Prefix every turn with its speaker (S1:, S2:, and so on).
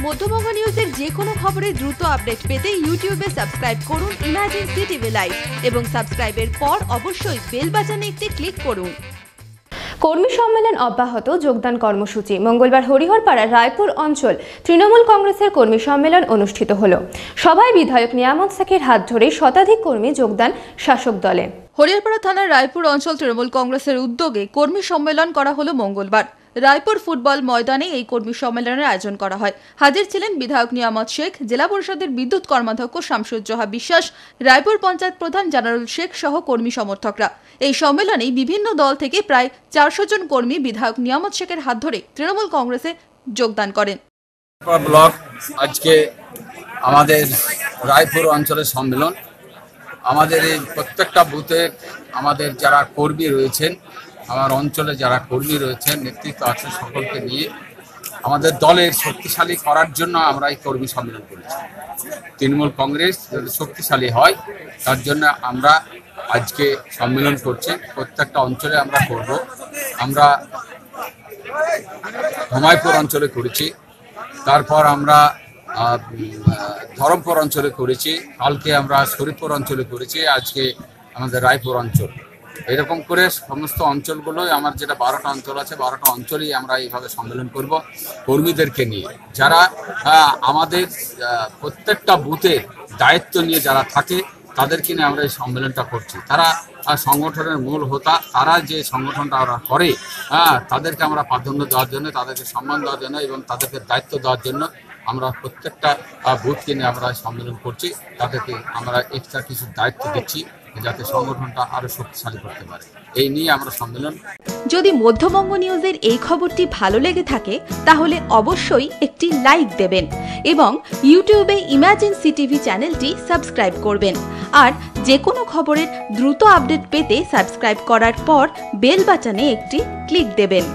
S1: মধ্যবঙ্গ নিউজের যে কোনো খবরের দ্রুত আপডেট পেতে ইউটিউবে সাবস্ক্রাইব করুন ইমার্জেন্সি টিভি লাইভ এবং সাবস্ক্রাইবের পর অবশ্যই বেল বাটনে একটি ক্লিক করুন।
S2: কর্মী সম্মেলন অব্যাহত, যোগদান কর্মসূচি। মঙ্গলবার হরিহরপাড়ার রায়পুর অঞ্চল তৃণমূল কংগ্রেসের কর্মী সম্মেলন অনুষ্ঠিত হলো। সভায় বিধায়ক নিয়ামত শেখের হাত ধরে শতাধিক কর্মী যোগদান শাসক দলে।
S1: হরিহরপাড়া থানার রায়পুর অঞ্চল তৃণমূল কংগ্রেসের উদ্যোগে কর্মী সম্মেলন করা হলো মঙ্গলবার। রায়পুর ফুটবল ময়দানে এই কর্মী সম্মেলনের আয়োজন করা হয়। হাজির ছিলেন বিধায়ক নিয়ামত শেখ, জেলা পরিষদের বিদ্যুৎ কর্মাধ্যক্ষ শামসুজ্জোহা বিশ্বাস, রায়পুর পঞ্চায়েত প্রধান জানারুল শেখ সহ কর্মী সমর্থকরা। এই সম্মেলনে বিভিন্ন দল থেকে প্রায় 400 জন কর্মী বিধায়ক নিয়ামত শেখের হাত ধরে তৃণমূল কংগ্রেসে যোগদান করেন।
S3: ব্লক আজকে আমাদের রায়পুর অঞ্চলের সম্মেলন। আমাদের এই প্রত্যেকটা বুথে আমাদের যারা কর্মী রয়েছেন, আমার অঞ্চলে যারা কর্মী রয়েছেন, নেতৃত্ব আছে, সকলকে নিয়ে আমাদের দলের শক্তিশালী করার জন্য আমরা এই কর্মী সম্মেলন করেছি। তৃণমূল কংগ্রেস যদি শক্তিশালী হয় তার জন্য আমরা আজকে সম্মেলন করছি। প্রত্যেকটা অঞ্চলে আমরা করব। আমরা ধমাইপুর অঞ্চলে করেছি, তারপর আমরা ধরমপুর অঞ্চলে করেছি, কালকে আমরা শরীফপুর অঞ্চলে করেছি, আজকে আমাদের রায়পুর অঞ্চল। এরকম করে সমস্ত অঞ্চলগুলোই আমার যেটা 12টা অঞ্চল আছে, 12টা অঞ্চলেই আমরা এইভাবে সম্মেলন করব কর্মীদেরকে নিয়ে। যারা আমাদের প্রত্যেকটা বুথের দায়িত্ব নিয়ে যারা থাকে তাদেরকে নিয়ে আমরা এই সম্মেলনটা করছি। তারা সংগঠনের মূল হোতা, তারা যে সংগঠনটা ওরা করে তাদেরকে আমরা প্রাধান্য দেওয়ার জন্য, তাদেরকে সম্মান দেওয়ার জন্য এবং তাদেরকে দায়িত্ব দেওয়ার জন্য আমরা প্রত্যেকটা বুথকে নিয়ে আমরা সম্মেলন করছি। তাদেরকে আমরা এক্সট্রা কিছু দায়িত্ব দিচ্ছি যাতে সংগঠনটা আরো শক্তিশালী করতে পারে। এই নিয়ে আমরা সম্মেলন।
S1: যদি মধ্যবঙ্গ নিউজের এই খবরটি ভালো লেগে থাকে তাহলে অবশ্যই একটি লাইক দেবেন এবং ইউটিউবে ইমার্জেন্সি টিভি চ্যানেলটি সাবস্ক্রাইব করবেন। আর যে কোনো খবরের দ্রুত আপডেট পেতে সাবস্ক্রাইব করার পর বেল বাটনে একটি ক্লিক দেবেন।